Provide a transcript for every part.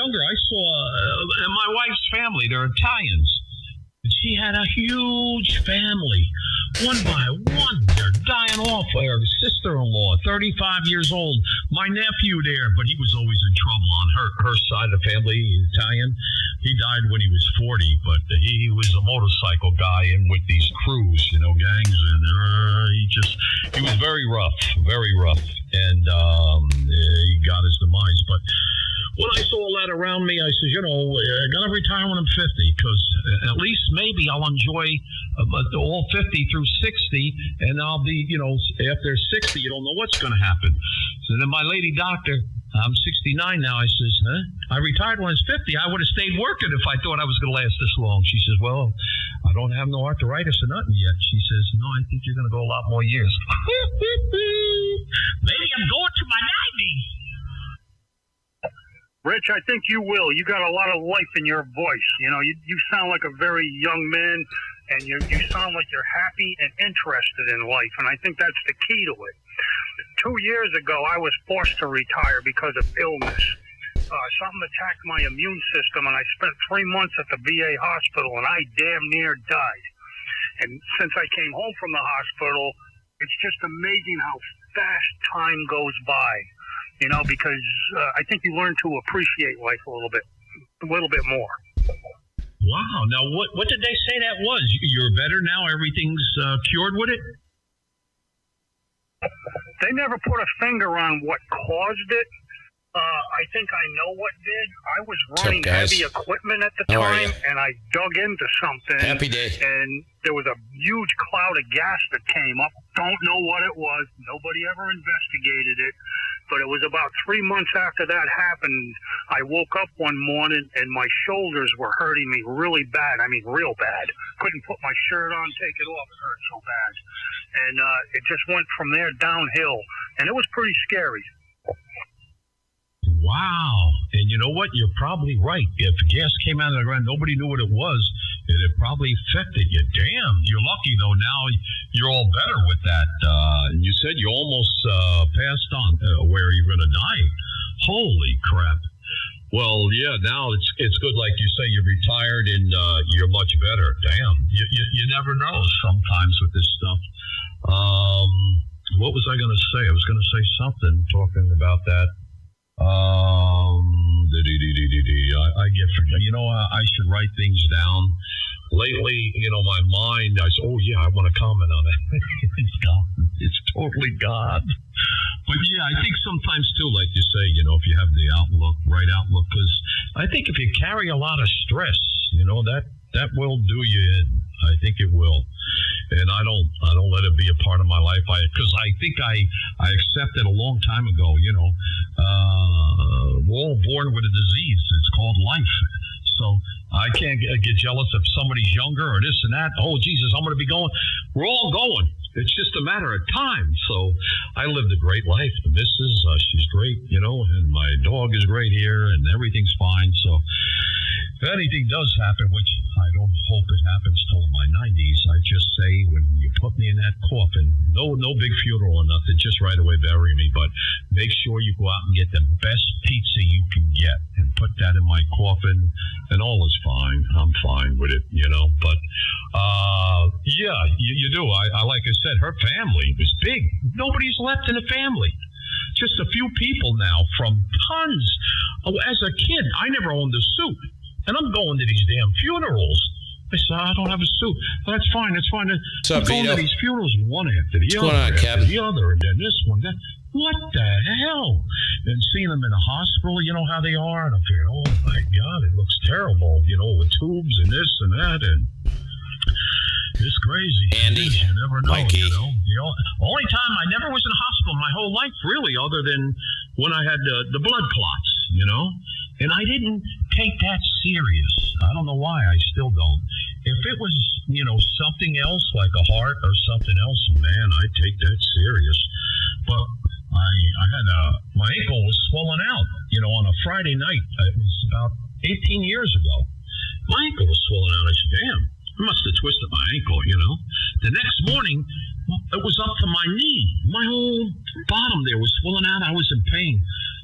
younger, I saw my wife's family. They're Italians. And she had a huge family. One by one, they're dying off. Her sister-in-law, 35 years old. My nephew there, but he was always in trouble on her side of the family, Italian. He died when he was 40, but he was a motorcycle guy and with these crews, gangs, and he was very rough. And he got his demise. But when I saw all that around me, I said, I got to retire when I'm 50, because at least maybe I'll enjoy all 50 through 60, and I'll be, after 60, you don't know what's going to happen. So then my lady doctor, I'm 69 now, I says, I retired when I was 50. I would have stayed working if I thought I was going to last this long. She says, well, I don't have no arthritis or nothing yet. She says, no, I think you're going to go a lot more years. Maybe I'm going to my 90s. Rich, I think you will. You got a lot of life in your voice. You sound like a very young man, and you sound like you're happy and interested in life, and I think that's the key to it. 2 years ago, I was forced to retire because of illness. Something attacked my immune system, and I spent 3 months at the VA hospital, and I damn near died. And since I came home from the hospital, it's just amazing how fast time goes by. Because I think you learn to appreciate life a little bit more. Wow. Now, what did they say that was? You're better now? Everything's cured with it? They never put a finger on what caused it. I think I know what did. I was running heavy equipment at the time, and I dug into something. Happy day. And there was a huge cloud of gas that came up. Don't know what it was. Nobody ever investigated it. But it was about 3 months after that happened, I woke up one morning and my shoulders were hurting me really bad. I mean, real bad. Couldn't put my shirt on, take it off. It hurt so bad. And it just went from there downhill. And it was pretty scary. Wow. And you know what? You're probably right. If gas came out of the ground, nobody knew what it was, it probably affected you. Damn, you're lucky, though. Now you're all better with that. And you said you almost passed on where you're going to die. Holy crap. Well, yeah, now it's good. Like you say, you're retired and you're much better. Damn. You never know sometimes with this stuff. What was I going to say? I was going to say something talking about that. I get forget. I should write things down. Lately, my mind, I said, I want to comment on it. It's gone. It's totally gone. But yeah, I think sometimes too, like you say, if you have the right outlook, because I think if you carry a lot of stress, that will do you in. I think it will. And I don't let it be a part of my life. Because I think I accepted a long time ago, we're all born with a disease. It's called life. So I can't get jealous if somebody's younger or this and that. Oh, Jesus, I'm going to be going. We're all going. It's just a matter of time. So I lived a great life. The missus, she's great, and my dog is great here, and everything's fine. So if anything does happen, which I don't hope it happens till my 90s, I just say when you put me in that coffin, no big funeral or nothing, just right away bury me. But make sure you go out and get the best pizza you can get and put that in my coffin, and all is fine. I'm fine with it, But yeah, you do. I like I said, her family was big. Nobody's left in the family. Just a few people now from tons. As a kid, I never owned a suit. And I'm going to these damn funerals. I said, I don't have a suit. Well, that's fine. That's fine. What's up, I'm going to these funerals one after the other. What's going on, Kevin? The other, and then this one. That. What the hell? And seeing them in the hospital, you know how they are. And I'm thinking, oh, my God, it looks terrible. With tubes and this and that. And it's crazy. Andy, you never know. Mikey. Only time I never was in a hospital my whole life, really, other than when I had the blood clots, And I didn't take that serious. I don't know why. I still don't. If it was, something else like a heart or something else, man, I'd take that serious. But I had my ankle was swollen out, on a Friday night. It was about 18 years ago. My ankle was swollen out. I said, damn, I must have twisted my ankle, The next morning, it was up to my knee. My whole bottom there was swollen out. I was in pain.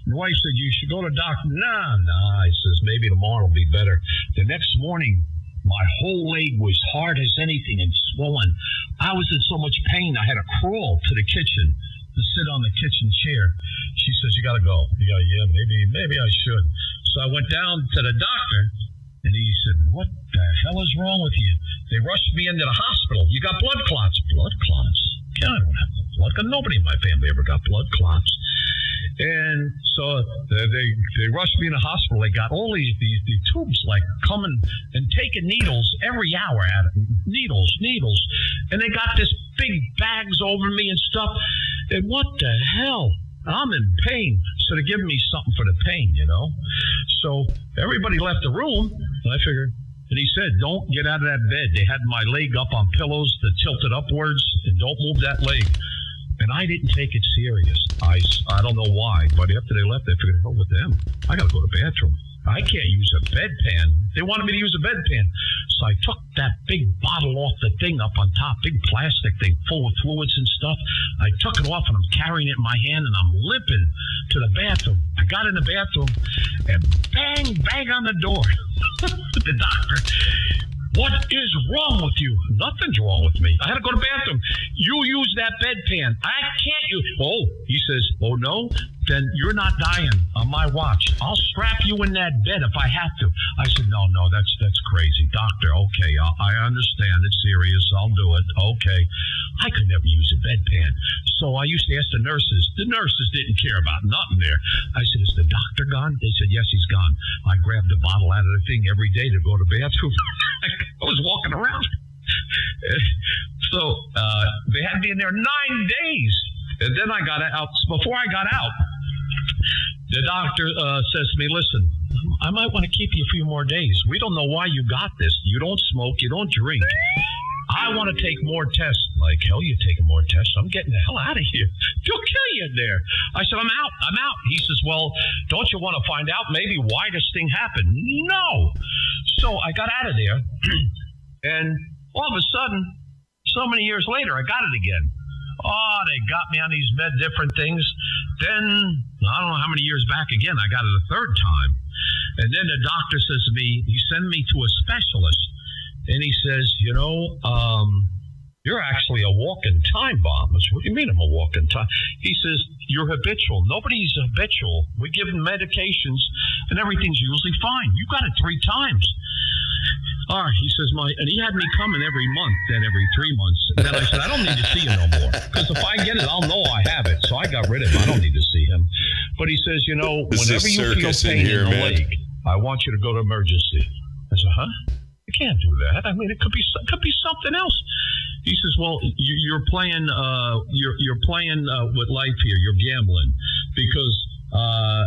My wife said, you should go to the doctor. Nah. I says, maybe tomorrow will be better. The next morning, my whole leg was hard as anything and swollen. I was in so much pain, I had to crawl to the kitchen to sit on the kitchen chair. She says, you got to go. Yeah, maybe I should. So I went down to the doctor, and he said, what the hell is wrong with you? They rushed me into the hospital. You got blood clots. Blood clots? Yeah, I don't have blood clots. Nobody in my family ever got blood clots. And so they rushed me in the hospital. They got all these tubes like coming and taking needles every hour at it. Needles. And they got this big bags over me and stuff. And what the hell? I'm in pain. So they're giving me something for the pain, you know. So everybody left the room. And I figured, and he said, don't get out of that bed. They had my leg up on pillows that tilted upwards, and don't move that leg. And I didn't take it serious. I don't know why, but after they left, I figured, oh, with them, I got to go to the bathroom. I can't use a bedpan. They wanted me to use a bedpan. So I took that big bottle off the thing up on top, big plastic thing full of fluids and stuff. I took it off, and I'm carrying it in my hand, and I'm limping to the bathroom. I got in the bathroom, and bang on the door. The doctor. What is wrong with you? Nothing's wrong with me. I had to go to the bathroom. You use that bedpan. I can't use. Oh, he says, oh, no? Then you're not dying on my watch. I'll strap you in that bed if I have to. I said, no, that's crazy. Doctor, okay, I understand. It's serious. I'll do it. Okay. I could never use a bedpan. So I used to ask the nurses. The nurses didn't care about nothing there. I said, is the doctor gone? They said, yes, he's gone. I grabbed a bottle out of the thing every day to go to the bathroom. I was walking around. So they had me in there 9 days. And then I got out. Before I got out, the doctor says to me, listen, I might want to keep you a few more days. We don't know why you got this. You don't smoke. You don't drink. I want to take more tests. Like, hell, you're taking more tests? I'm getting the hell out of here. They'll kill you in there. I said, I'm out. He says, well, don't you want to find out maybe why this thing happened? No. So I got out of there, and all of a sudden, so many years later, I got it again. Oh, they got me on these different things. Then, I don't know how many years back again, I got it a third time. And then the doctor says to me, he sent me to a specialist. And he says, you're actually a walking time bomb. I said, what do you mean I'm a walking time? He says, you're habitual. Nobody's habitual. We give them medications, and everything's usually fine. You got it 3 times. All right, he says, and he had me coming every month, then every 3 months. And then I said, I don't need to see you no more. Because if I get it, I'll know I have it. So I got rid of him. I don't need to see him. But he says, whenever you feel pain in the leg, I want you to go to emergency. I said, huh? You can't do that. I mean, it could be something else. He says, well, you're playing with life here. You're gambling. Because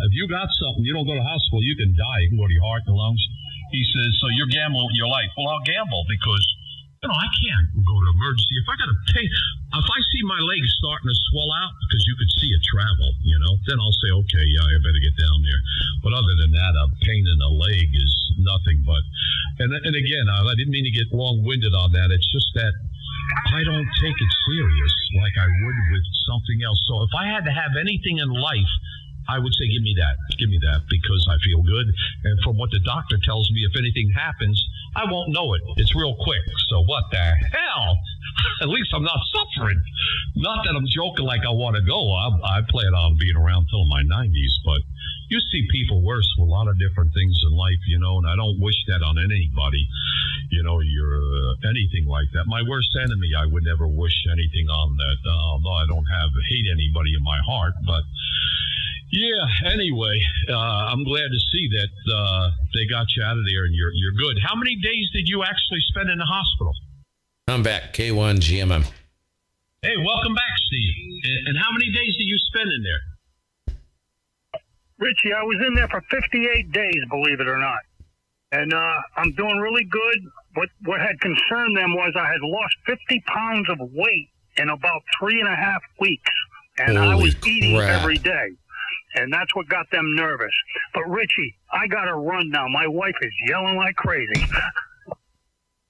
if you got something, you don't go to the hospital, you can die. You can go to your heart and lungs. He says, so you're gambling with your life. Well, I'll gamble because, I can't go to emergency. If I got to pay, if I see my legs starting to swell out, because you could see it travel, then I'll say, okay, yeah, I better get down there. But other than that, a pain in the leg is nothing but, and again, I didn't mean to get long-winded on that. It's just that I don't take it serious like I would with something else. So if I had to have anything in life, I would say, give me that, because I feel good. And from what the doctor tells me, if anything happens, I won't know it. It's real quick. So what the hell? At least I'm not suffering. Not that I'm joking like I want to go. I plan on being around till my 90s, but you see people worse with a lot of different things in life, and I don't wish that on anybody, you're anything like that. My worst enemy, I would never wish anything on that. Although I don't hate anybody in my heart, but yeah, anyway, I'm glad to see that they got you out of there and you're good. How many days did you actually spend in the hospital? I'm back, K1 GMM. Hey, welcome back, Steve. And how many days did you spend in there? Richie, I was in there for 58 days, believe it or not. And I'm doing really good. What had concerned them was I had lost 50 pounds of weight in about 3.5 weeks. And I was eating every day. And that's what got them nervous. But, Richie, I got to run now. My wife is yelling like crazy.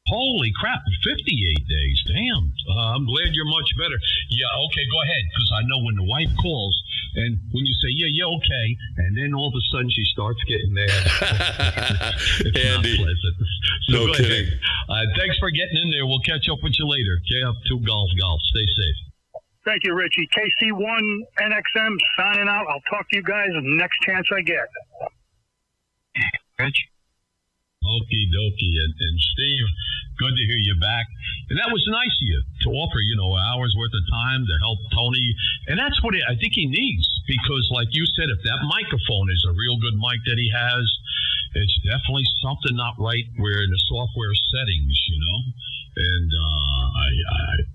Holy crap, 58 days. Damn. I'm glad you're much better. Yeah, okay, go ahead, because I know when the wife calls, And when you say, yeah, okay, and then all of a sudden she starts getting mad. It's Andy, not pleasant. So no go kidding. ahead. Thanks for getting in there. We'll catch up with you later. KF2 Golf. Stay safe. Thank you, Richie. KC1 NXM signing out. I'll talk to you guys next chance I get. Rich? Okie dokie. And Steve, good to hear you back. And that was nice of you to offer, an hour's worth of time to help Tony. And that's what I think he needs, because like you said, if that microphone is a real good mic that he has, it's definitely something not right where in the software settings, And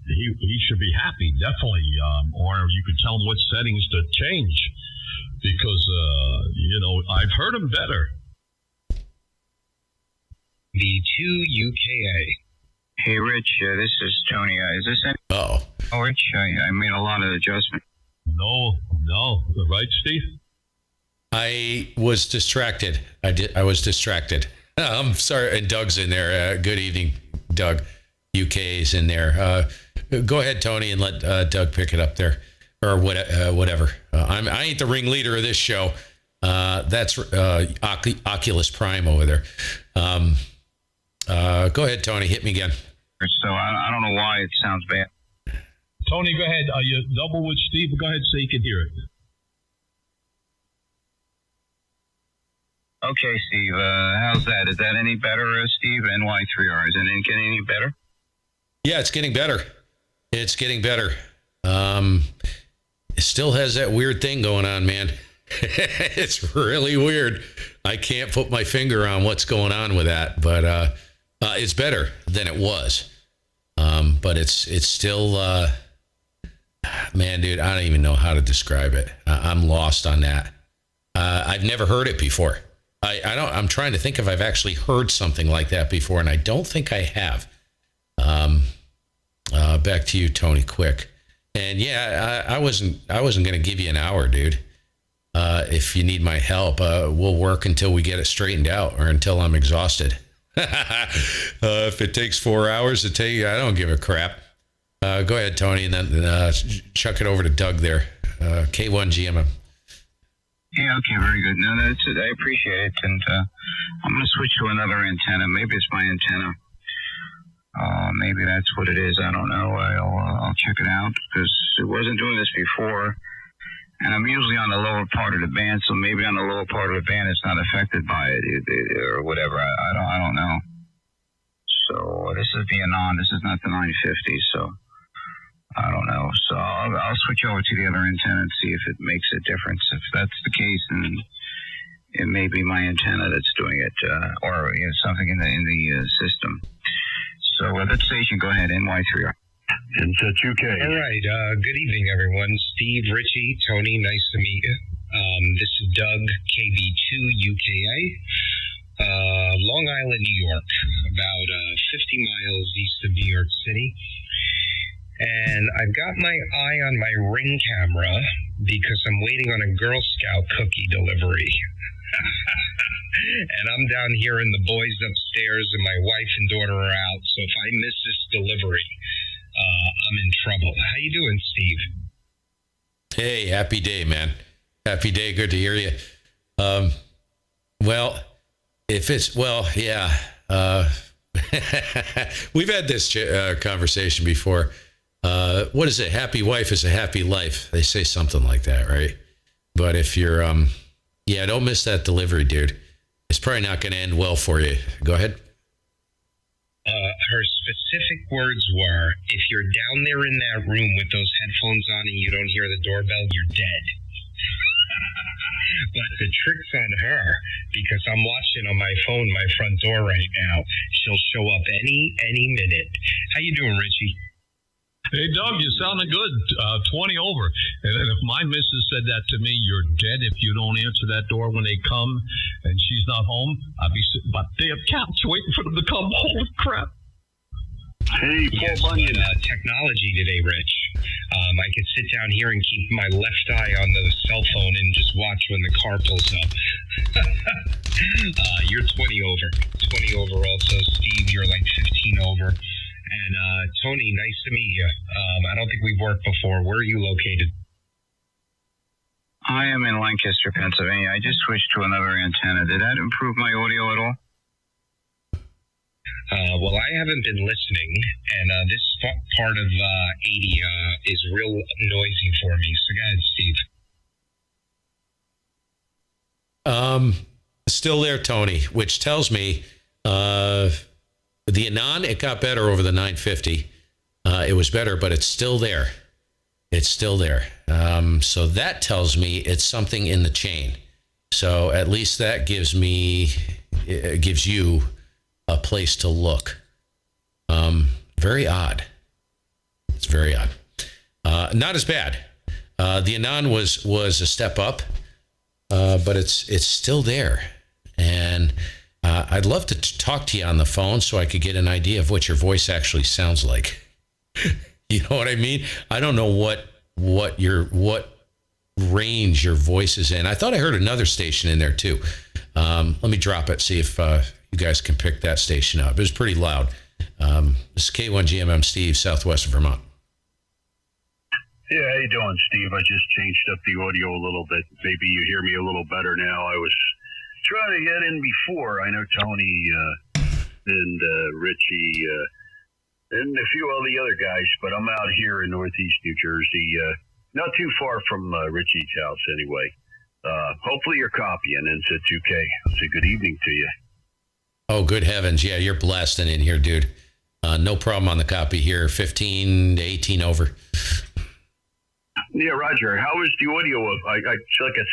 he should be happy, definitely. Or you could tell him what settings to change, because, I've heard him better. The 2UKA. Hey, Rich, this is Tony. Is this it? Oh. Oh, Rich, I made a lot of adjustments. No. Right, Steve? I was distracted. I was distracted. I'm sorry. And Doug's in there. Good evening, Doug. UK's in there. Go ahead, Tony, and let Doug pick it up there, or whatever. I ain't the ringleader of this show. That's Oculus Prime over there. Go ahead, Tony. Hit me again. So I don't know why it sounds bad. Tony, go ahead. Are you double with Steve? Go ahead so you can hear it. Okay, Steve. How's that? Is that any better, Steve? NY3R. Is it getting any better? Yeah, it's getting better. It's getting better. It still has that weird thing going on, man. It's really weird. I can't put my finger on what's going on with that, but it's better than it was. But it's still, man, dude, I don't even know how to describe it. I'm lost on that. I've never heard it before. I'm trying to think if I've actually heard something like that before, and I don't think I have. Back to you, Tony, quick. And yeah, I wasn't going to give you an hour, dude. If you need my help, we'll work until we get it straightened out, or until I'm exhausted. If it takes 4 hours to take, I don't give a crap. Go ahead, Tony, and then chuck it over to Doug there. K1 GMM. Yeah, okay, very good. No, that's it. I appreciate it. And I'm going to switch to another antenna. Maybe it's my antenna. Maybe that's what it is. I don't know. I'll check it out, because it wasn't doing this before. And I'm usually on the lower part of the band, so maybe on the lower part of the band it's not affected by it or whatever. I don't know. So this is being on. This is not the 950, so I don't know. So I'll switch over to the other antenna and see if it makes a difference. If that's the case, then it may be my antenna that's doing it, or something in the system. So that station, go ahead, NY3R. It's a 2K. All right. Good evening, everyone. Steve, Richie, Tony, nice to meet you. This is Doug, KV2UKA, Long Island, New York, about 50 miles east of New York City. And I've got my eye on my Ring camera because I'm waiting on a Girl Scout cookie delivery. And I'm down here and the boys upstairs and my wife and daughter are out. So if I miss this delivery, I'm in trouble. How you doing, Steve? Hey, happy day, man. Happy day. Good to hear you. Well, yeah. We've had this conversation before. What is it? Happy wife is a happy life. They say something like that, right? But if you're, don't miss that delivery, dude. It's probably not going to end well for you. Go ahead. Her specific words were, if you're down there in that room with those headphones on and you don't hear the doorbell, you're dead. But the trick's on her, because I'm watching on my phone my front door right now. She'll show up any minute. How you doing, Richie? Hey, Doug, you're sounding good. 20 over. And if my missus said that to me, you're dead if you don't answer that door when they come and she's not home, I'd be sitting by the damn couch waiting for them to come. Holy crap. Hey, Paul Bunyan. Technology today, Rich. I can sit down here and keep my left eye on the cell phone and just watch when the car pulls up. You're 20 over. 20 over also. Steve, you're like 15 over. And Tony, nice to meet you. I don't think we've worked before. Where are you located? I am in Lancaster, Pennsylvania. I just switched to another antenna. Did that improve my audio at all? Well, I haven't been listening, and this part of 80 is real noisy for me. So go ahead, Steve. Still there, Tony, which tells me the Anon, it got better over the 950. It was better, but it's still there. It's still there. So that tells me it's something in the chain. So at least that gives you a place to look. Very odd. It's very odd. Not as bad. The Anon was a step up, but it's still there. And I'd love to talk to you on the phone so I could get an idea of what your voice actually sounds like. You know what I mean? I don't know what range your voice is in. I thought I heard another station in there too. Let me drop it, see if you guys can pick that station up. It was pretty loud. This is K1GMM Steve, Southwest Vermont. Yeah, how you doing, Steve? I just changed up the audio a little bit. Maybe you hear me a little better now. I was trying to get in before. I know Tony and Richie and a few of the other guys, but I'm out here in Northeast New Jersey, not too far from Richie's house anyway. Hopefully you're copying NZ 2K. Say good evening to you. Oh, good heavens. Yeah, you're blasting in here, dude. No problem on the copy here. 15 to 18 over. Yeah, Roger. How is the audio? Like I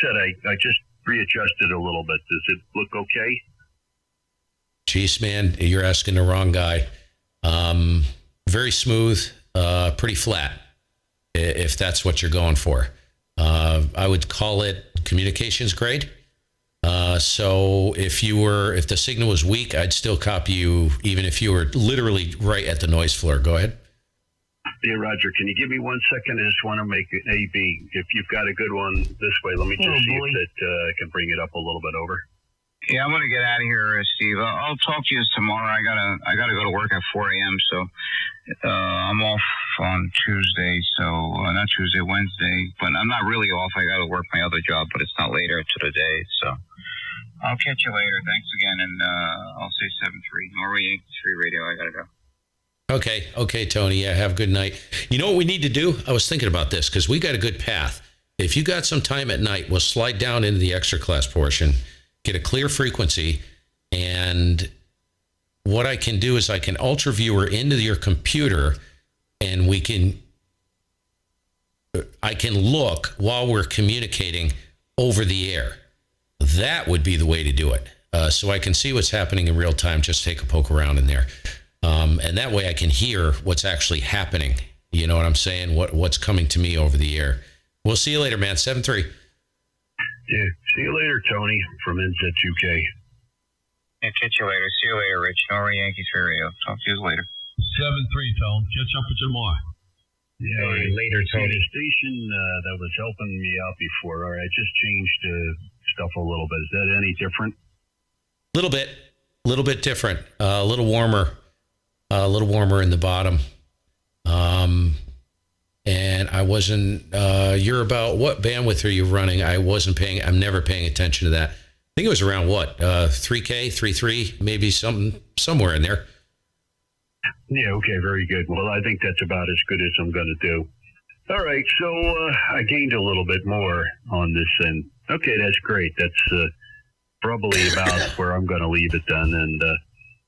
said, I just readjusted a little bit. Does it look okay? Jeez, man, you're asking the wrong guy. Very smooth, pretty flat, if that's what you're going for. I would call it communications grade. So if the signal was weak, I'd still copy you, even if you were literally right at the noise floor. Go ahead. Yeah, Roger, can you give me 1 second? I just want to make it A-B. If you've got a good one this way, let me just see if it can bring it up a little bit over. Yeah, I'm gonna get out of here, Steve. I'll talk to you tomorrow. I gotta go to work at 4 a.m. So I'm off on Tuesday. So not Tuesday, Wednesday. But I'm not really off. I gotta work my other job, but it's not later to the day. So I'll catch you later. Thanks again, and I'll say 7-3 Norway 3 Radio. I gotta go. Okay, Tony. Yeah, have a good night. You know what we need to do? I was thinking about this because we got a good path. If you got some time at night, we'll slide down into the extra class portion, get a clear frequency, and what I can do is I can ultra viewer into your computer, and I can look while we're communicating over the air. That would be the way to do it. So I can see what's happening in real time. Just take a poke around in there. And that way I can hear what's actually happening. You know what I'm saying? What's coming to me over the air. We'll see you later, man. 7-3. Yeah. See you later, Tony from NZ2K. Yeah, catch you later. See you later, Rich. Norway Yankees for Radio. Talk to you later. 7-3, Tone. Catch up with you tomorrow. Yeah, later, Tony. The station that was helping me out before, all right, I just changed stuff a little bit. Is that any different? A little bit different. A little warmer in the bottom. And I wasn't, you're about, what bandwidth are you running? I'm never paying attention to that. I think it was around 3K, 3.3, maybe somewhere in there. Yeah, okay, very good. Well, I think that's about as good as I'm going to do. All right, so I gained a little bit more on this end. Okay, that's great. That's probably about where I'm going to leave it then. And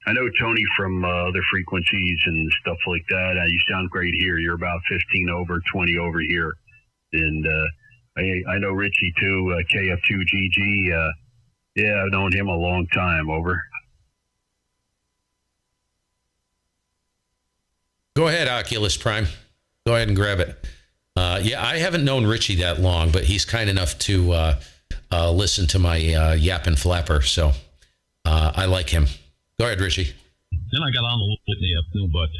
I know Tony from other frequencies and stuff like that. You sound great here. You're about 15 over, 20 over here. And I know Richie too, KF2GG. Yeah, I've known him a long time. Over. Go ahead, Oculus Prime. Go ahead and grab it. Yeah, I haven't known Richie that long, but he's kind enough to listen to my yapping flapper. So I like him. Go ahead, Richie. Then I got on a little bit in the afternoon, but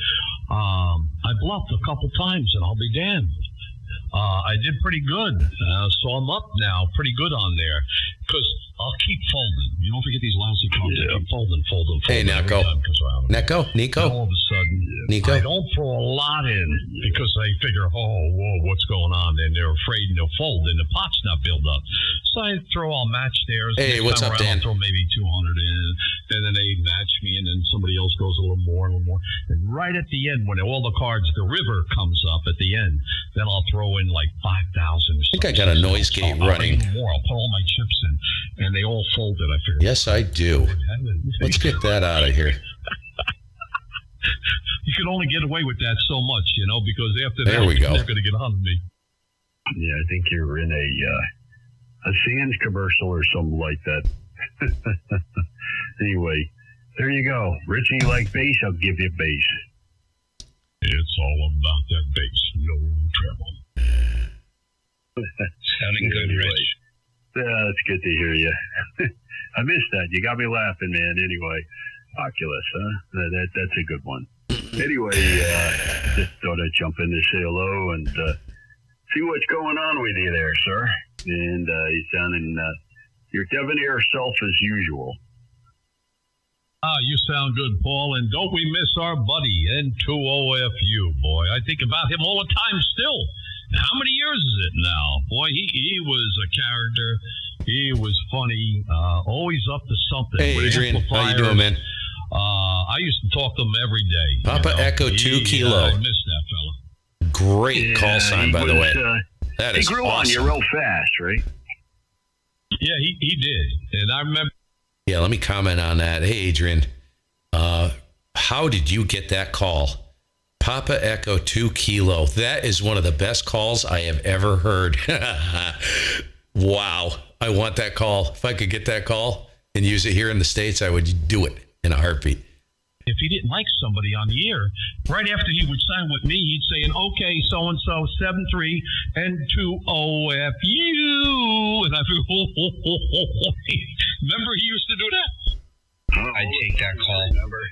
I bluffed a couple times, and I'll be damned. I did pretty good, so I'm up now, pretty good on there, because I'll keep folding. You don't forget these lousy phones. Yeah. I keep folding. Hey, Nico. All of a sudden, Nico? I don't throw a lot in because they figure, whoa, what's going on? And they're afraid they'll fold and the pot's not built up. So I throw all match theirs. Hey, what's up, Dan? I'll throw maybe 200 in, and then they match me, and then somebody else goes a little more. And right at the end, when all the cards, the river comes up at the end, then I'll throw in like 5,000 or something. I think I got a noise gate running. I'll put all my chips in, and they all folded, I figured. Yes, I do. Let's get that out of here. You can only get away with that so much, because after there that, we go. They're going to get on me. Yeah, I think you're in a Sands commercial or something like that. Anyway, there you go. Richie, you like bass? I'll give you bass. It's all about that bass. No trouble. Sounding good, Rich. Yeah, it's good to hear you. I missed that. You got me laughing, man. Anyway, Oculus, huh? That's a good one. Anyway, just thought I'd jump in to say hello and see what's going on with you there, sir. And you sounding your debonair self as usual. You sound good, Paul. And don't we miss our buddy, N2OFU, boy. I think about him all the time still. How many years is it now? Boy, he was a character. He was funny, always up to something. Hey, Adrian, how you doing, man? I used to talk to him every day. Papa Echo 2 Kilo. I miss that fella. Great call sign, by the way. That is he grew awesome. on you real fast, right? Yeah, he did. And I remember. Yeah, let me comment on that. Hey, Adrian, how did you get that call? Papa Echo 2 Kilo. That is one of the best calls I have ever heard. Wow. I want that call. If I could get that call and use it here in the States, I would do it in a heartbeat. If he didn't like somebody on the air, right after he would sign with me, he'd say, okay, so-and-so, 73 N2OFU. And I feel, remember he used to do that? I'd take that call. Remember?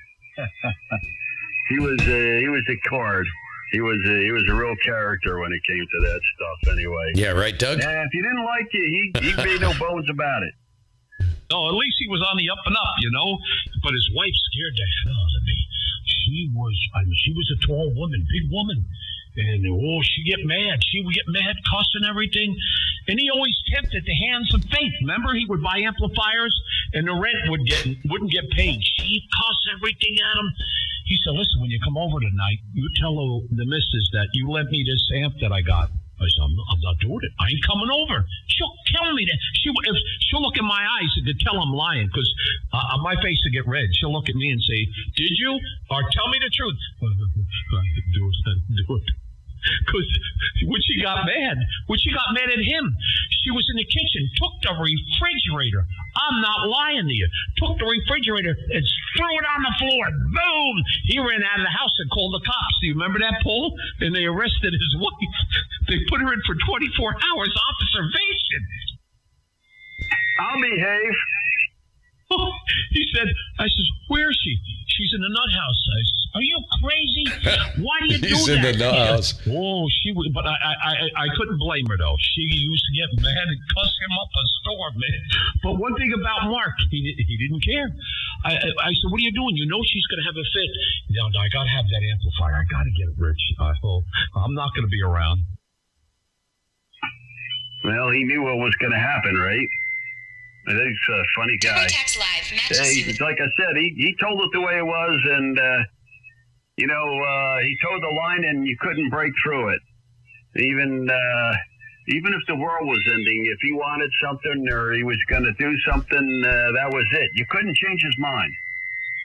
He was a card. He was a real character when it came to that stuff anyway. Yeah, right, Doug? And if you didn't like it, he made no bones about it. No, at least he was on the up and up, But his wife scared the hell out of me. She was a tall woman, big woman. And, she'd get mad. She would get mad, cussing everything. And he always tempted the hands of faith. Remember, he would buy amplifiers, and the rent wouldn't get paid. She'd cuss everything at him. He said, listen, when you come over tonight, you tell the missus that you lent me this amp that I got. I said, I'm not doing it. I ain't coming over. She'll tell me that. She'll look in my eyes and tell I'm lying because my face will get red. She'll look at me and say, did you? Or tell me the truth. Do it. Because when she got mad at him, she was in the kitchen, took the refrigerator. I'm not lying to you. Took the refrigerator and threw it on the floor. Boom! He ran out of the house and called the cops. Do you remember that, Paul? And they arrested his wife. They put her in for 24 hours observation. I'll behave. He said, I said, where is she? She's in the nut house. I said, are you crazy? Why do you do that? He's in the nut house. She was, but I couldn't blame her though. She used to get mad and cuss him up a storm, man. But one thing about Mark, he didn't care. I said, what are you doing? You know she's going to have a fit. No, I got to have that amplifier. I got to get it, Rich. I'm not going to be around. Well, he knew what was going to happen, right? I think he's a funny guy. Like I said, he told it the way it was, and he told the line, and you couldn't break through it. Even if the world was ending, if he wanted something or he was going to do something, that was it. You couldn't change his mind.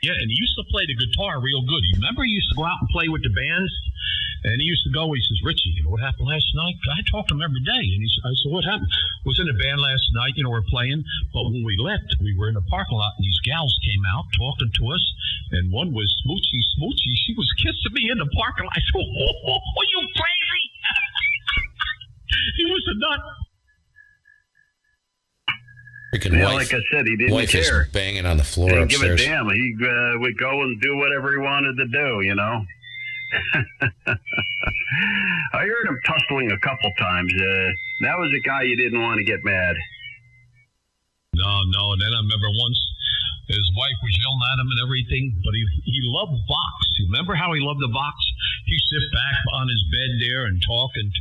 Yeah, and he used to play the guitar real good. You remember he used to go out and play with the bands? And he used to go, he says, Richie, you know what happened last night? I talk to him every day. And I said, what happened? I was in a band last night, we're playing. But when we left, we were in the parking lot, and these gals came out talking to us. And one was Smoochy. She was kissing me in the parking lot. I said, are you crazy? He was a nut. Freaking wife. Like I said, he didn't wife care. Is banging on the floor Didn't upstairs. give a damn. He would go and do whatever he wanted to do, I heard him tussling a couple times. That was a guy you didn't want to get mad. No. And then I remember once His wife was yelling at him and everything, but he loved box. You remember how he loved the box? He'd sit back on his bed there and talk. And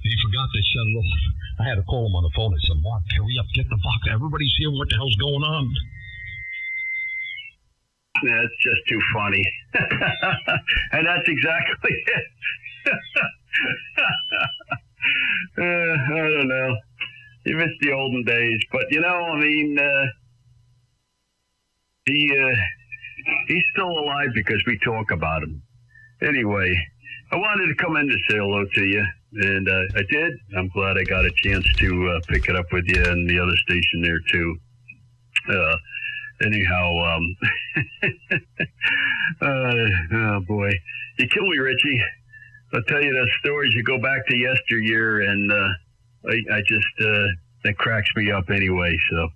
he forgot to shut it off. I had to call him on the phone. I said, Mark, hurry up, get the box. Everybody's hearing what the hell's going on. Yeah, it's just too funny. And that's exactly it. I don't know. You miss the olden days. But, I mean, he's still alive because we talk about him. Anyway, I wanted to come in to say hello to you, and I did. I'm glad I got a chance to pick it up with you and the other station there, too. Anyhow, oh boy, you kill me, Richie. I'll tell you the stories. You go back to yesteryear, and I just that cracks me up anyway. So,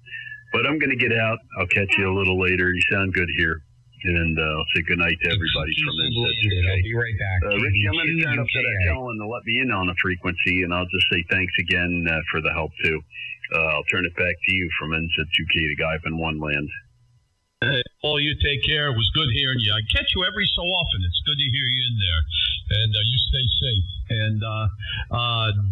but I'm going to get out. I'll catch you a little later. You sound good here, and I'll say good night to everybody from NZ2K. I'll be right back. Richie, I'm going to turn up to that gentleman to let me in on the frequency, and I'll just say thanks again for the help too. I'll turn it back to you from NZ2K, the guy up in One Land. Hey, Paul, you take care. It was good hearing you. I catch you every so often. It's good to hear you in there. And you stay safe. And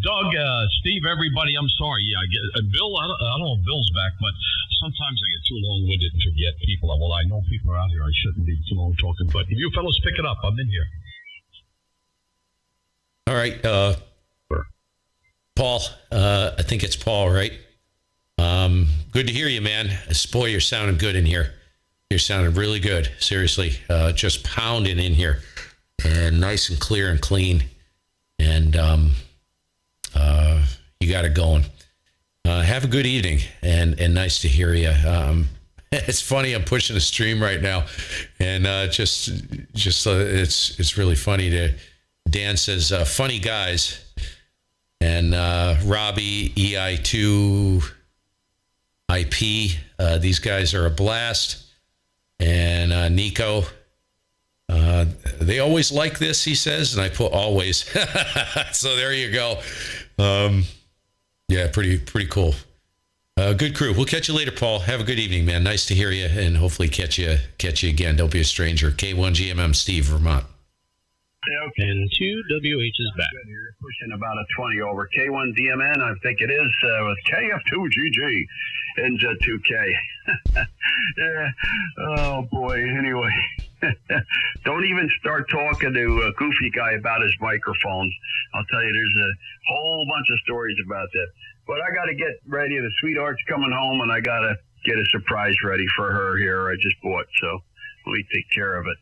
Doug, Steve, everybody, I'm sorry. Yeah, I get Bill. I don't know if Bill's back, but sometimes I get too long-winded and forget people. Well, I know people are out here. I shouldn't be too long talking. But if you fellas pick it up, I'm in here. All right, Paul. I think it's Paul, right? Good to hear you, man. Boy, you're sounding good in here. You're sounding really good. Seriously, just pounding in here, and nice and clear and clean. And you got it going. Have a good evening, and nice to hear you. It's funny. I'm pushing a stream right now, and just it's really funny to. Dan says, "Funny guys," and Robbie EI2 IP. These guys are a blast. And Nico, they always like this, he says, and I put always. So there you go. Yeah, pretty cool. Good crew. We'll catch you later, Paul. Have a good evening, man. Nice to hear you, and hopefully catch you again. Don't be a stranger. K1GMM, Steve, Vermont. Okay. And 2WH is back. You're pushing about a 20 over K1DMN. I think it is with KF2GG and Z2K. Yeah. Oh boy. Anyway, don't even start talking to a goofy guy about his microphone. I'll tell you, there's a whole bunch of stories about that. But I got to get ready. The sweetheart's coming home, and I got to get a surprise ready for her here. I just bought, so let me take care of it.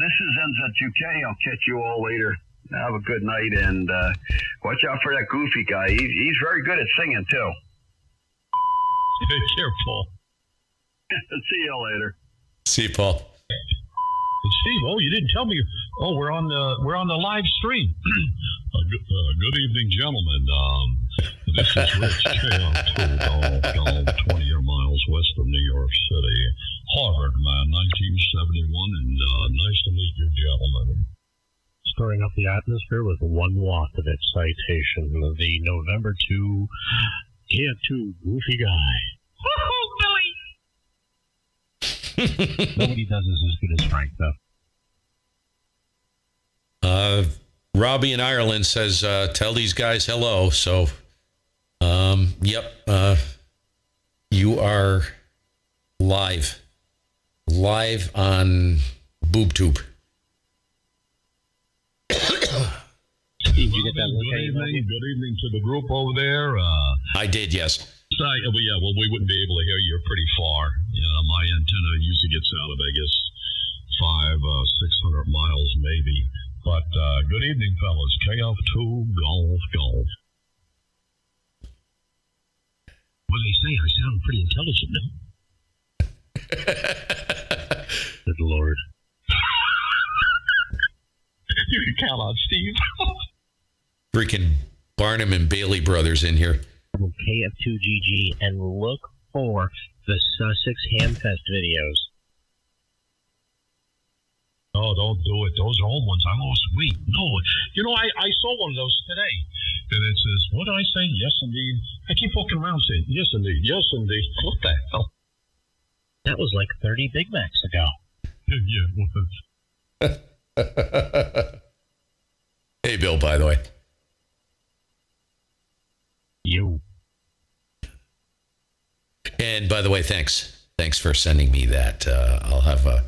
This is NZ2K. I'll catch you all later. Have a good night, and watch out for that goofy guy. He's very good at singing, too. Be careful. See you later. See you, Paul. Steve, you didn't tell me. We're on the live stream. Good evening, gentlemen. This is Rich Golf, 20 miles west of New York City. Harvard, man, 1971, and nice to meet you, gentlemen. Stirring up the atmosphere with 1 watt of excitation. The November 2 KF2 Goofy Guy. Woohoo, Billy! Nobody does this as good as Frank, though. Robbie in Ireland says, tell these guys hello. So, yep, you are live on BoobTube. Steve, you get that? Good evening to the group over there. I did, yes. Well, we wouldn't be able to hear you. You're pretty far. My antenna usually gets out of, I guess, 600 miles maybe. But good evening, fellas. KF2 Golf. What do they say? I sound pretty intelligent now. Good Lord. You can count on Steve. Freaking Barnum and Bailey brothers in here. KF2GG, and look for the Sussex Hamfest videos. Oh, don't do it. Those are old ones. I lost weight. No, I saw one of those today. And it says, what did I say? Yes, indeed. I keep walking around saying, yes, indeed. Yes, indeed. What the hell? That was like 30 Big Macs ago. Yeah, it was. Hey, Bill, by the way. You. And by the way, thanks. Thanks for sending me that. I'll have a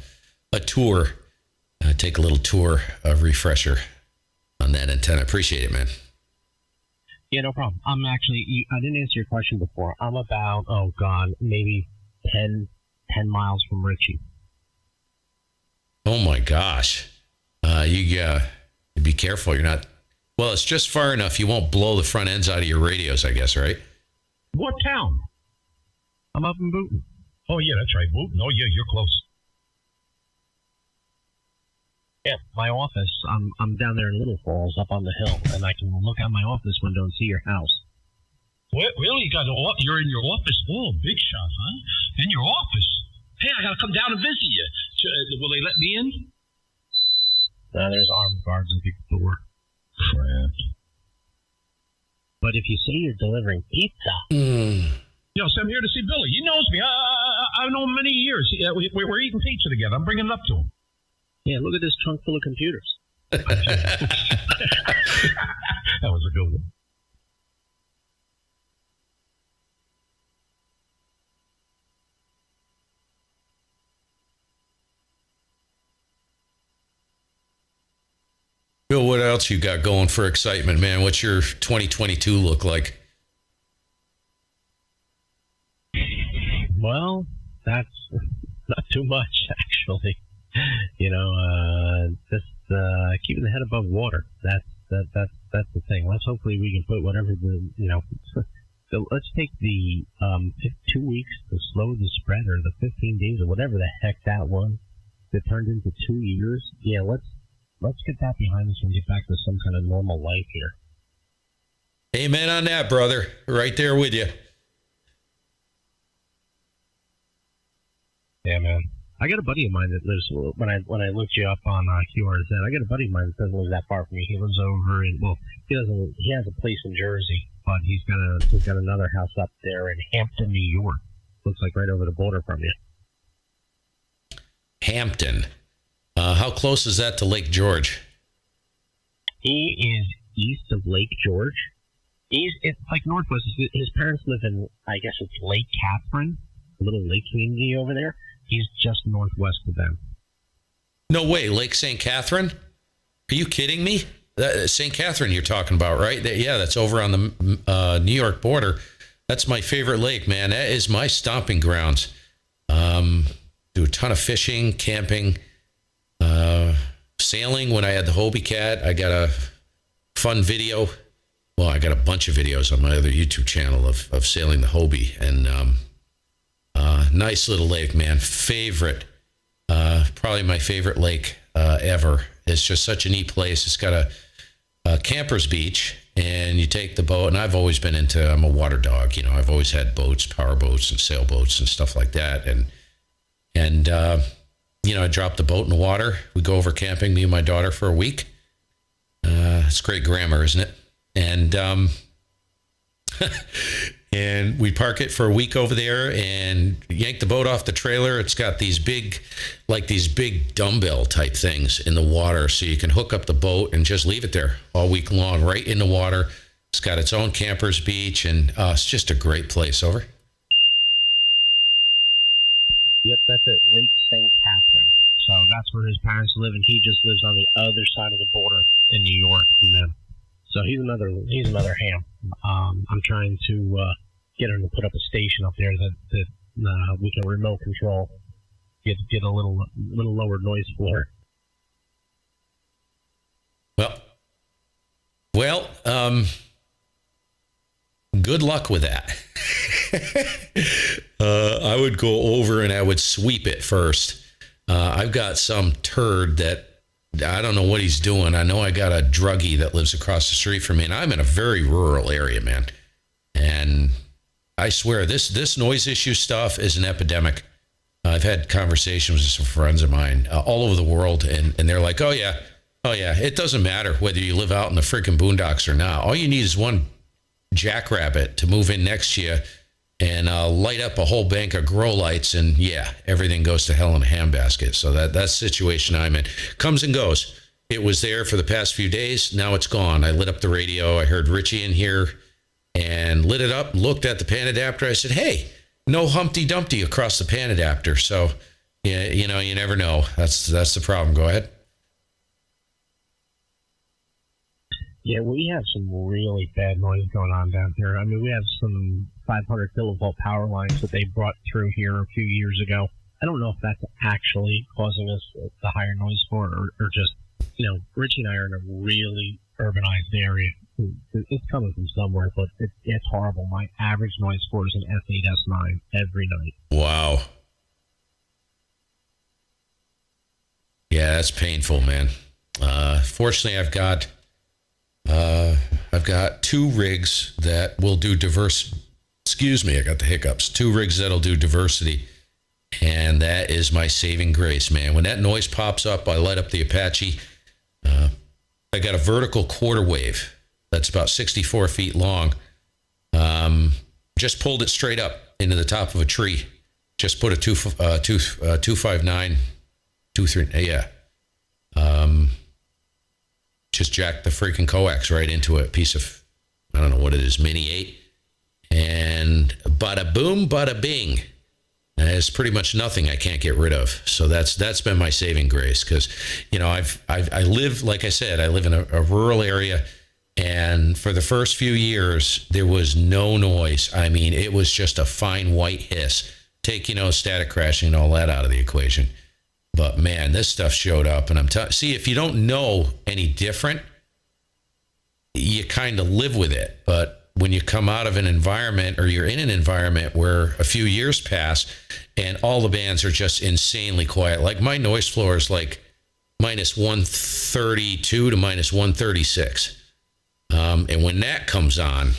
tour, take a little tour, a refresher on that antenna. Appreciate it, man. Yeah, no problem. I'm actually, I didn't answer your question before. I'm about, maybe 10 miles from Richie. Oh my gosh. You be careful. You're not, well, it's just far enough. You won't blow the front ends out of your radios, I guess, right? What town? I'm up in Boonton. Oh, yeah, that's right. Boonton. Oh, yeah, you're close. Yeah, my office, I'm down there in Little Falls up on the hill, and I can look out my office window and see your house. What? Really? You're in your office? Oh, big shot, huh? In your office? Hey, I got to come down and visit you. Will they let me in? There's armed guards at the door. Crap. But if you say you're delivering pizza... Yo, so I'm here to see Billy. He knows me. I've known him many years. We're eating pizza together. I'm bringing it up to him. Yeah, look at this trunk full of computers. That was a good one. Bill, what else you got going for excitement, man? What's your 2022 look like? Well, that's not too much, actually. Just keeping the head above water. That's the thing. Hopefully we can put whatever so let's take the 2 weeks to slow the spread, or the 15 days, or whatever the heck that was, that turned into 2 years. Yeah, let's get that behind us and get back to some kind of normal life here. Amen on that, brother. Right there with you. Yeah, man. I got a buddy of mine that lives, when I looked you up on QRZ, I got a buddy of mine that doesn't live that far from me. He lives over in, he has a place in Jersey, but he's got another house up there in Hampton, New York. Looks like right over the border from you. Hampton. How close is that to Lake George? He is east of Lake George. It's like northwest. His parents live in, I guess it's Lake Catherine, a little lake community over there. He's just northwest of them. No way, Lake St. Catherine? Are you kidding me? St. Catherine you're talking about, right? Yeah, that's over on the New York border. That's my favorite lake, man. That is my stomping grounds. Do a ton of fishing, camping, sailing. When I had the Hobie Cat, I got a fun video. Well, I got a bunch of videos on my other YouTube channel of sailing the Hobie, and nice little lake, man. Favorite, probably my favorite lake ever. It's just such a neat place. It's got a camper's beach, and you take the boat, and I'm a water dog. I've always had boats, power boats and sailboats and stuff like that. And I drop the boat in the water. We go over camping, me and my daughter, for a week. It's great grammar, isn't it? And and we park it for a week over there and yank the boat off the trailer. It's got these big dumbbell type things in the water, so you can hook up the boat and just leave it there all week long, right in the water. It's got its own camper's beach, and it's just a great place. Over. Yep, that's it, Lake St. Catherine. So that's where his parents live, and he just lives on the other side of the border in New York from them. So he's another ham. I'm trying to get him to put up a station up there that we can remote control, get a little lower noise floor. Well, good luck with that. I would go over and I would sweep it first. I've got some turd that I don't know what he's doing. I know I got a druggie that lives across the street from me, and I'm in a very rural area, man. And I swear, this noise issue stuff is an epidemic. I've had conversations with some friends of mine all over the world, and they're like, oh yeah, it doesn't matter whether you live out in the freaking boondocks or not. All you need is one jackrabbit to move in next to you and light up a whole bank of grow lights, and yeah, everything goes to hell in a handbasket. So that's the situation I'm in. Comes and goes. It was there for the past few days. Now it's gone. I lit up the radio. I heard Richie in here and lit it up, looked at the pan adapter. I said, hey, no Humpty Dumpty across the pan adapter. So, yeah, you know, you never know. That's the problem. Go ahead. Yeah, we have some really bad noise going on down here. I mean, we have some 500 kilovolt power lines that they brought through here a few years ago. I don't know if that's actually causing us the higher noise floor or just, you know, Richie and I are in a really urbanized area. It's coming from somewhere, but it's horrible. My average noise score is an S8, S9 every night. Wow. Yeah, that's painful, man. Fortunately, I've got 2 rigs that will do I got the hiccups. 2 rigs that'll do diversity. And that is my saving grace, man. When that noise pops up, I light up the Apache. I got a vertical quarter wave that's about 64 feet long. Just pulled it straight up into the top of a tree. Just put a 259, 23, yeah. Just jacked the freaking coax right into a piece of, I don't know what it is, Mini 8. And bada boom, bada bing. It's pretty much nothing I can't get rid of. So that's been my saving grace, because, you know, I live, like I said, I live in a rural area, and for the first few years there was no noise. I mean, it was just a fine white hiss. Take, you know, static crashing and all that out of the equation. But man, this stuff showed up, and see, if you don't know any different, you kind of live with it. But when you come out of an environment, or you're in an environment where a few years pass and all the bands are just insanely quiet, like my noise floor is like minus 132 to minus 136. And when that comes on,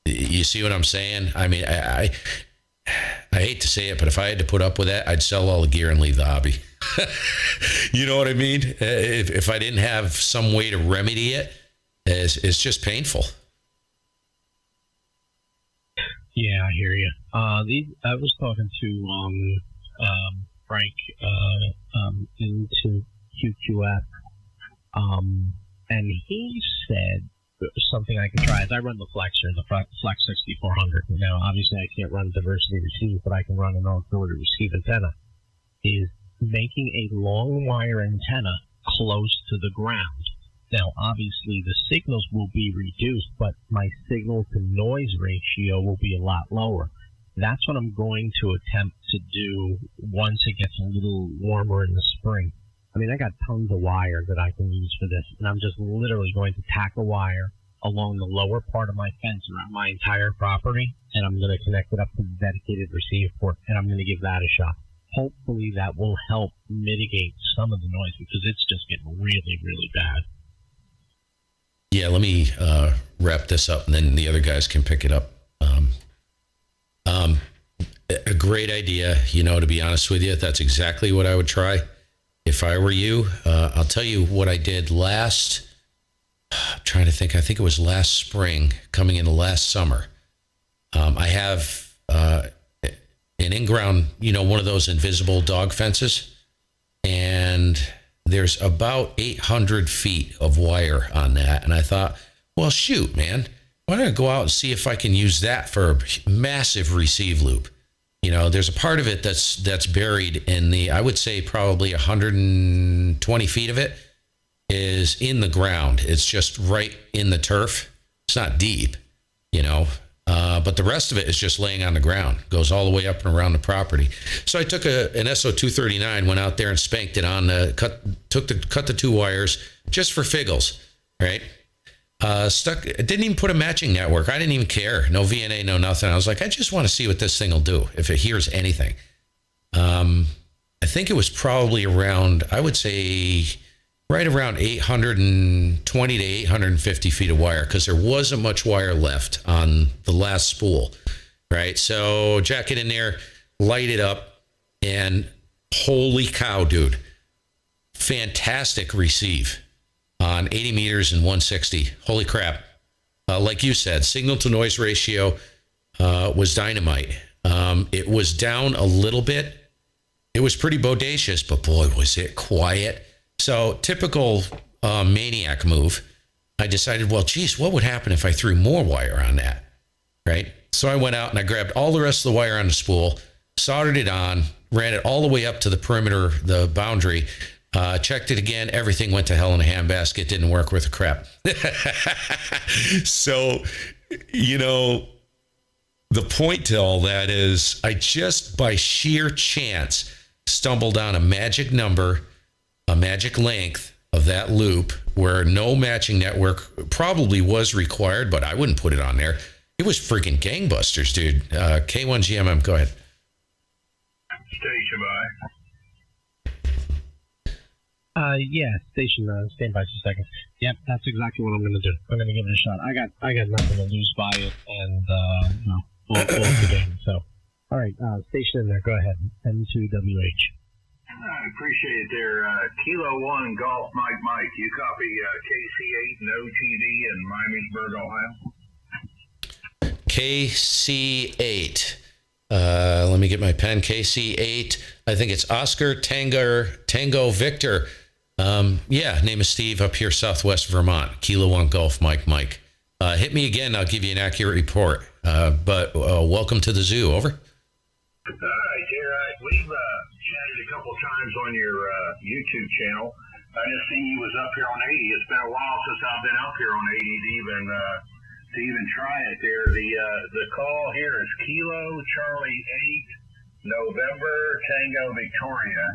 you see what I'm saying? I mean, I hate to say it, but if I had to put up with that, I'd sell all the gear and leave the hobby. You know what I mean? If I didn't have some way to remedy it, it's just painful. Yeah, I hear you. I was talking to Frank into QQF, and he said something I could try. As I run the Flexer, the Flex 6400. Now, obviously, I can't run diversity receive, but I can run an auxiliary receive antenna. Is making a long wire antenna close to the ground. Now, obviously, the signals will be reduced, but my signal-to-noise ratio will be a lot lower. That's what I'm going to attempt to do once it gets a little warmer in the spring. I mean, I got tons of wire that I can use for this, and I'm just literally going to tack a wire along the lower part of my fence around my entire property, and I'm going to connect it up to the dedicated receive port, and I'm going to give that a shot. Hopefully, that will help mitigate some of the noise, because it's just getting really, really bad. Yeah, let me wrap this up, and then the other guys can pick it up. A great idea, you know, to be honest with you. That's exactly what I would try if I were you. I'll tell you what I did last, I'm trying to think, I think it was last spring, coming into last summer. I have an in-ground, you know, one of those invisible dog fences, and there's about 800 feet of wire on that. And I thought, well, shoot, man, why don't I go out and see if I can use that for a massive receive loop? You know, there's a part of it that's buried in the, I would say probably 120 feet of it is in the ground. It's just right in the turf. It's not deep, you know, but the rest of it is just laying on the ground, goes all the way up and around the property. So I took an SO239, went out there and spanked it on cut the 2 wires just for figgles, right? It didn't even put a matching network. I didn't even care. No VNA, no nothing. I was like, I just want to see what this thing will do, if it hears anything. I think it was probably around, I would say, right around 820 to 850 feet of wire, because there wasn't much wire left on the last spool, right? So jack it in there, light it up, and holy cow, dude, fantastic receive on 80 meters and 160. Holy crap. Like you said, signal to noise ratio was dynamite. It was down a little bit. It was pretty bodacious, but boy, was it quiet. So typical maniac move. I decided, well, geez, what would happen if I threw more wire on that, right? So I went out and I grabbed all the rest of the wire on the spool, soldered it on, ran it all the way up to the perimeter, the boundary, checked it again. Everything went to hell in a handbasket. Didn't work worth a crap. So, the point to all that is I just by sheer chance stumbled on a magic number, a magic length of that loop where no matching network probably was required, but I wouldn't put it on there. It was freaking gangbusters, dude. K1GMM, go ahead. Station by. Yeah, station, stand by 2 seconds. Yep, that's exactly what I'm going to do. I'm going to give it a shot. I got nothing to lose by it, and, we'll up the game. So, all right, station in there. Go ahead. M2WH. I appreciate it there. Kilo 1 Golf Mike. You copy KC8 No TV in Miamisburg, Ohio? KC8. Let me get my pen. KC8. I think it's Oscar Tango Victor. Name is Steve up here, Southwest Vermont. Kilo 1 Golf Mike. Hit me again. I'll give you an accurate report. But welcome to the zoo. Over. All right, Jared. We've chatted a couple times on your YouTube channel. I just seen you was up here on 80. It's been a while since I've been up here on 80 to even try it there. The call here is Kilo Charlie 8 November Tango Victoria.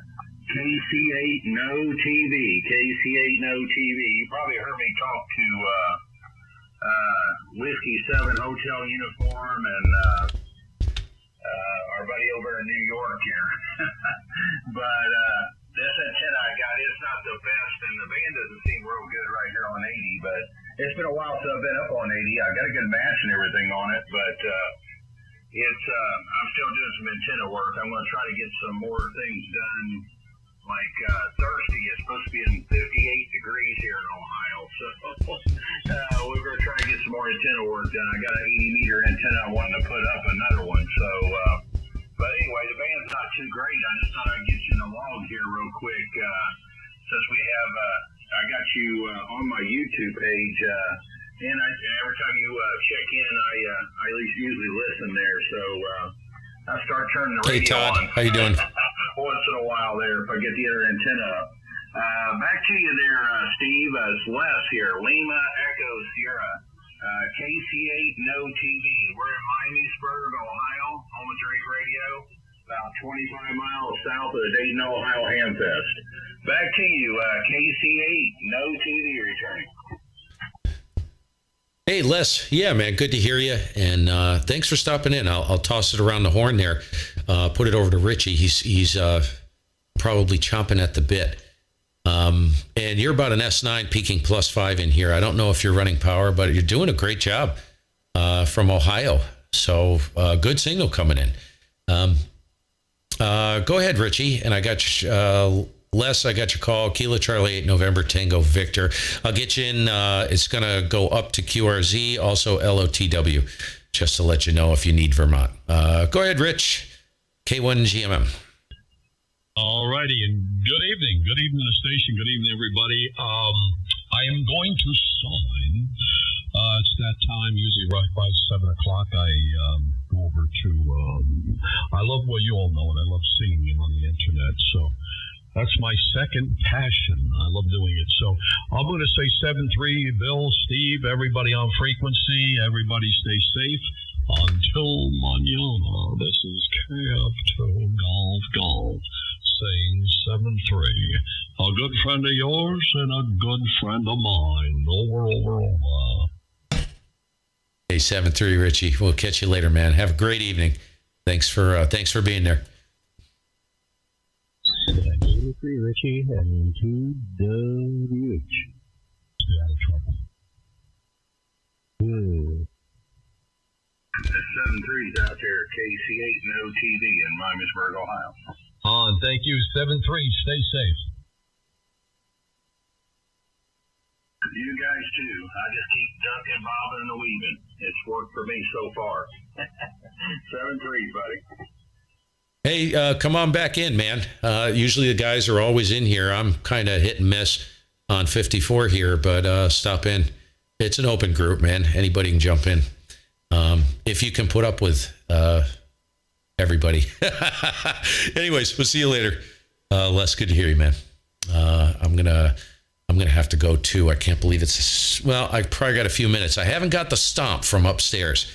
KC8 No TV. KC8 No TV. You probably heard me talk to Whiskey 7 Hotel Uniform and our buddy over in New York here. But this antenna I got, it's not the best, and the band doesn't seem real good right here on 80, but it's been a while since I've been up on 80. I got a good match and everything on it, but I'm still doing some antenna work. I'm going to try to get some more things done. Like Thursday, it's supposed to be in 58 degrees here in Ohio, so we're going to try to get some more antenna work done. I got an 80-meter antenna I wanted to put up, another one. So, but anyway, the band's not too great. I just thought I'd get you in the log here real quick, since we have. I got you on my YouTube page, and every time you check in, I at least usually listen there. So I start turning the radio on. Hey Todd, how you doing? Once in a while there, if I get the other antenna up. Back to you there, Steve. It's Les here, Lima Echo Sierra, KC8 No TV. We're in Miamisburg, Ohio, home of Drake Radio, about 25 miles south of the Dayton, Ohio Hamfest. Back to you, KC8 No TV returning. Hey, Les. Yeah, man. Good to hear you. And thanks for stopping in. I'll toss it around the horn there. Put it over to Richie. He's probably chomping at the bit. And you're about an S9 peaking +5 in here. I don't know if you're running power, but you're doing a great job from Ohio. So good signal coming in. Go ahead, Richie. And I got Les, I got your call. Kilo Charlie 8 November Tango Victor. I'll get you in. It's going to go up to QRZ, also LOTW, just to let you know if you need Vermont. Go ahead, Rich. K1GMM. All righty, and good evening. Good evening to the station. Good evening, everybody. I am going to sign. It's that time, usually right by 7 o'clock. I go over to, I love what you all know, and I love seeing you on the internet. So that's my second passion. I love doing it. So I'm going to say 7-3, Bill, Steve, everybody on frequency. Everybody stay safe. Until mañana, this is KF2 Golf saying 7-3. A good friend of yours and a good friend of mine. Over. Hey, 7-3, Richie. We'll catch you later, man. Have a great evening. Thanks for being there. 7-3, Richie, and 2WH. Stay out of trouble. Good. The 7-3's out there, KC8 No TV in Miamisburg, Ohio. On, thank you. 7-3, stay safe. You guys too. I just keep ducking, bobbing, and weaving. It's worked for me so far. 7-3, buddy. Hey, come on back in, man. Usually the guys are always in here. I'm kind of hit and miss on 54 here, but stop in. It's an open group, man. Anybody can jump in. If you can put up with everybody. Anyways, we'll see you later. Les, good to hear you, man. I'm gonna have to go too. I can't believe I probably got a few minutes. I haven't got the stomp from upstairs.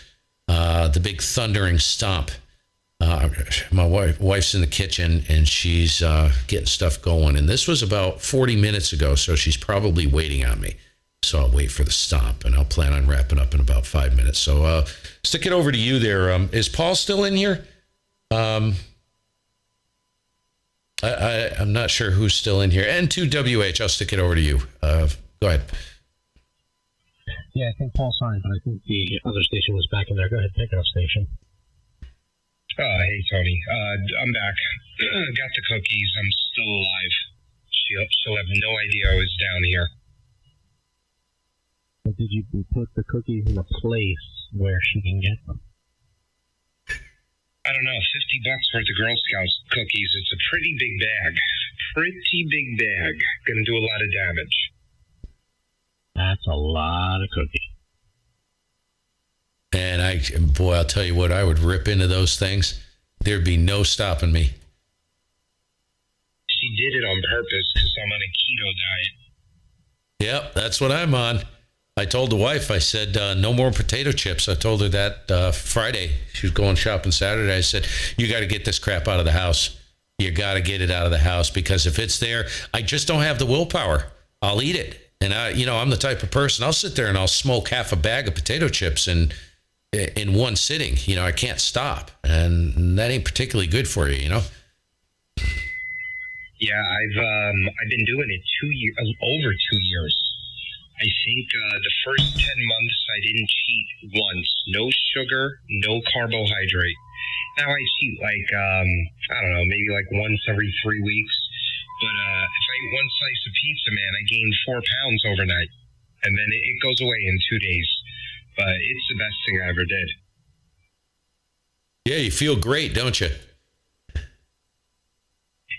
The big thundering stomp. My wife's in the kitchen and she's getting stuff going. And this was about 40 minutes ago, so she's probably waiting on me. So I'll wait for the stomp, and I'll plan on wrapping up in about 5 minutes. So stick it over to you there. Is Paul still in here? I'm not sure who's still in here. N2WH, I'll stick it over to you. Go ahead. Yeah, I think Paul's fine, but I think the other station was back in there. Go ahead, pick it up, station. Hey, Tony. I'm back. Got the cookies. I'm still alive. She'll have no idea I was down here. But did you put the cookies in a place where she can get them? I don't know, $50 worth of Girl Scouts cookies. It's a pretty big bag. Pretty big bag. Gonna do a lot of damage. That's a lot of cookies. And I'll tell you what, I would rip into those things. There'd be no stopping me. She did it on purpose because I'm on a keto diet. Yep, that's what I'm on. I told the wife, I said, no more potato chips. I told her that Friday. She was going shopping Saturday. I said, you got to get this crap out of the house. You got to get it out of the house, because if it's there, I just don't have the willpower. I'll eat it. And I'm the type of person, I'll sit there and I'll smoke half a bag of potato chips in one sitting. I can't stop. And that ain't particularly good for you, Yeah, I've been doing it over 2 years. I think the first 10 months I didn't cheat once. No sugar, no carbohydrate. Now I cheat I don't know, maybe once every 3 weeks. But if I eat one slice of pizza, man, I gain 4 pounds overnight. And then it goes away in 2 days. But it's the best thing I ever did. Yeah, you feel great, don't you?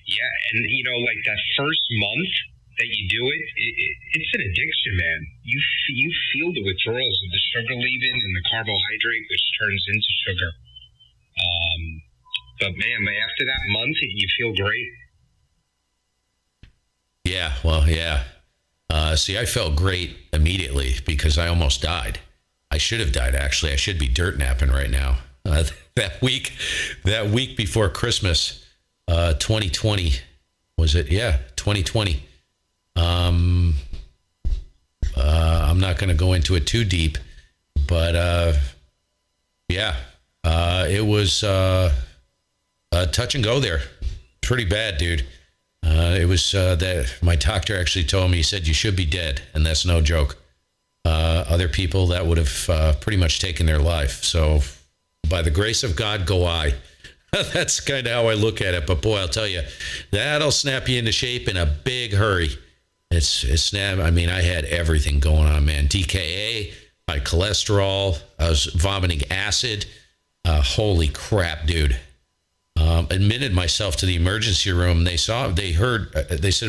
Yeah, and that first month that you do it, it's an addiction, man. You feel the withdrawals of the sugar leaving and the carbohydrate, which turns into sugar. But man, after that month, you feel great. Yeah, well, yeah. See, I felt great immediately because I almost died. I should have died, actually. I should be dirt napping right now. That week before Christmas, 2020, was it? Yeah, 2020. I'm not going to go into it too deep, but it was touch and go there. Pretty bad, dude. It was that my doctor actually told me, he said, you should be dead. And that's no joke. Other people that would have pretty much taken their life. So by the grace of God, go I. That's kind of how I look at it. But boy, I'll tell you, that'll snap you into shape in a big hurry. I had everything going on, man. DKA, high cholesterol. I was vomiting acid. Holy crap, dude. Admitted myself to the emergency room. They said,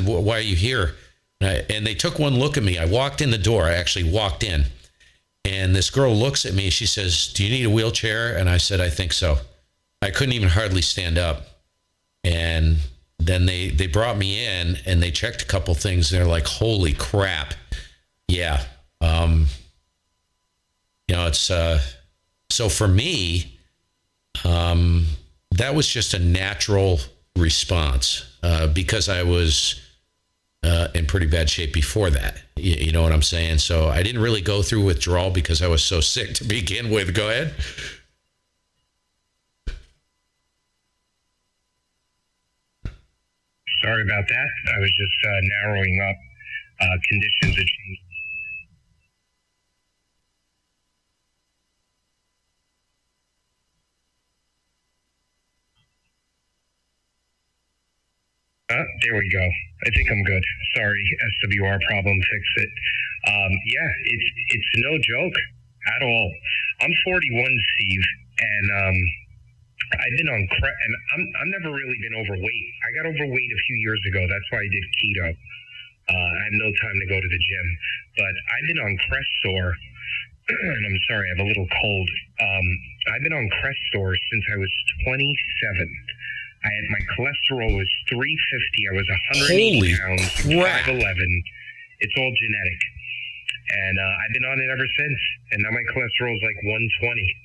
why are you here? And they took one look at me. I walked in the door. I actually walked in. And this girl looks at me. She says, do you need a wheelchair? And I said, I think so. I couldn't even hardly stand up. And then they brought me in and they checked a couple things. And they're like, holy crap. Yeah. It's, so for me, that was just a natural response, because I was, in pretty bad shape before that. You know what I'm saying? So I didn't really go through withdrawal because I was so sick to begin with. Go ahead. Sorry about that. I was just narrowing up. Conditions had changed. There we go. I think I'm good. Sorry, SWR problem, fix it. Yeah, it's no joke at all. I'm 41, Steve, and I've been on and I've never really been overweight. I got overweight a few years ago. That's why I did keto. I had no time to go to the gym, but I've been on Crestor, and I'm sorry, I have a little cold. I've been on Crestor since I was 27. My cholesterol was 350. I was 180 pounds, 5'11". It's all genetic. And I've been on it ever since. And now my cholesterol is like 120.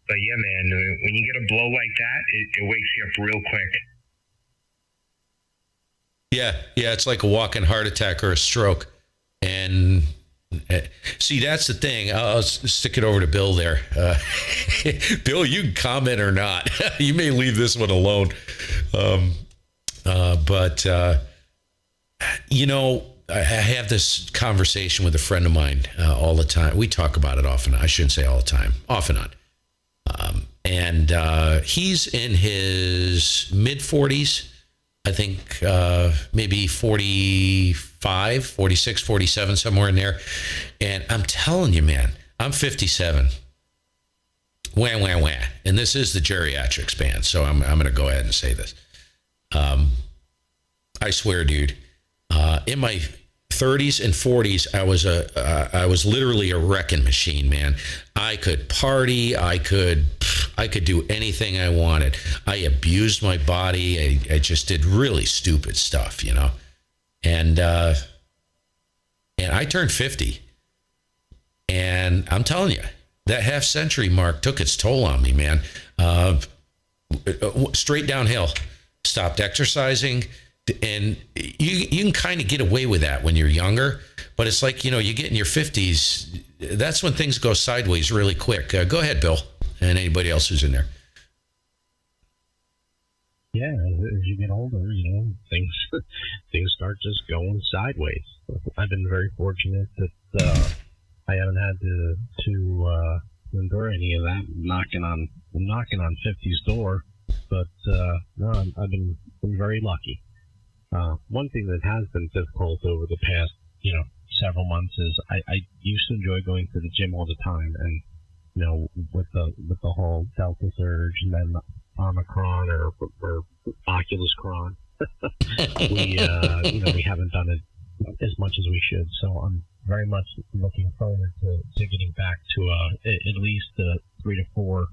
But yeah, man, when you get a blow like that, it wakes you up real quick. Yeah, it's like a walking heart attack or a stroke. And see, that's the thing. I'll stick it over to Bill there. Bill, you can comment or not. You may leave this one alone. But I have this conversation with a friend of mine all the time. We talk about it often. I shouldn't say all the time, off and on. And he's in his mid-40s. I think maybe 45, 46, 47, somewhere in there. And I'm telling you, man, I'm 57. Wah, wah, wah. And this is the geriatrics band, so I'm going to go ahead and say this. I swear, dude, in my 30s and 40s, I was literally a wrecking machine, man. I could party. I could do anything I wanted. I abused my body. I just did really stupid stuff, And I turned 50. And I'm telling you, that half century mark took its toll on me, man. Straight downhill. Stopped exercising. And you can kind of get away with that when you're younger. But it's like, you get in your 50s. That's when things go sideways really quick. Go ahead, Bill, and anybody else who's in there. Yeah, as you get older, things start just going sideways. I've been very fortunate that I haven't had to endure any of that knocking on 50's door. But no, I've been very lucky. One thing that has been difficult over the past, several months is I used to enjoy going to the gym all the time, and with the whole Delta surge and then Omicron or Oculus Cron, we haven't done it as much as we should. So I'm very much looking forward to getting back to at least 3 to 4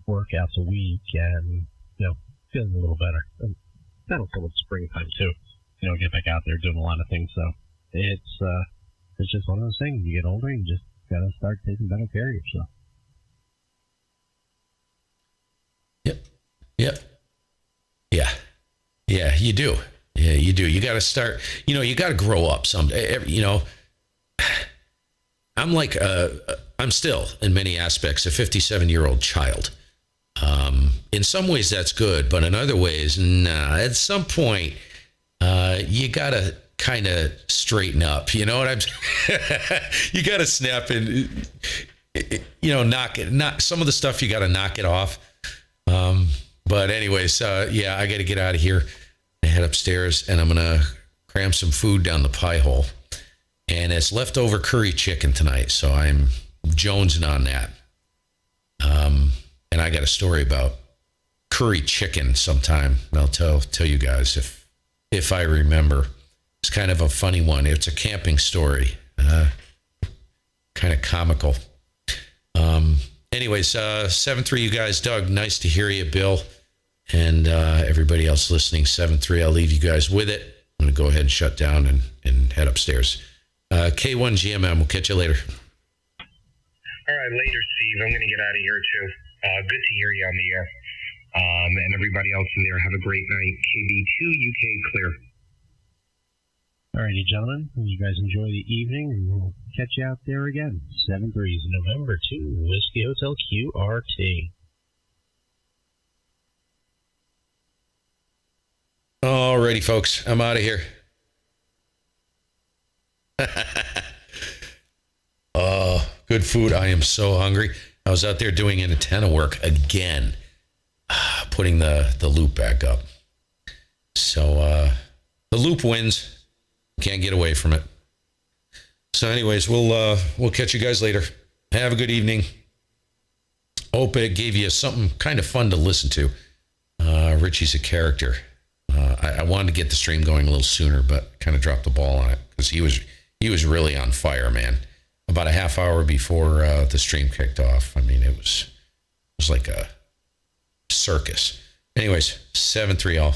workouts a week, and feeling a little better. And that'll come with springtime too. Get back out there doing a lot of things. So it's just one of those things. You get older, you just gotta start taking better care of yourself. Yep. Yeah, you do. Yeah, you do. You got to start, you got to grow up someday. I'm like, I'm still in many aspects a 57-year-old child. In some ways that's good, but in other ways, nah, at some point, you got to kind of straighten up. You know what I'm you got to snap and, knock it, some of the stuff you got to knock it off. But anyways, yeah, I got to get out of here and head upstairs, and I'm going to cram some food down the pie hole. And it's leftover curry chicken tonight, so I'm jonesing on that. And I got a story about curry chicken sometime, and I'll tell you guys if I remember. It's kind of a funny one. It's a camping story, kind of comical. Anyways, 7-3, you guys. Doug, nice to hear you. Bill, and everybody else listening, 7-3. I'll leave you guys with it. I'm going to go ahead and shut down and head upstairs. K1 GMM, we'll catch you later. All right, later, Steve. I'm going to get out of here, too. Good to hear you on the air. And everybody else in there, have a great night. KB2 UK clear. All righty, gentlemen. You guys enjoy the evening, and we'll catch you out there again. 7-3 November 2, Whiskey Hotel QRT. All righty, folks. I'm out of here. Oh, good food. I am so hungry. I was out there doing an antenna work again, putting the loop back up. So, The loop wins. Can't get away from it. So anyways, we'll catch you guys later. Have a good evening. Hope it gave you something kind of fun to listen to. Richie's a character. I wanted to get the stream going a little sooner, but kind of dropped the ball on it because he was really on fire, man. About a half hour before the stream kicked off. I mean, it was like a circus. Anyways, 7-3 all.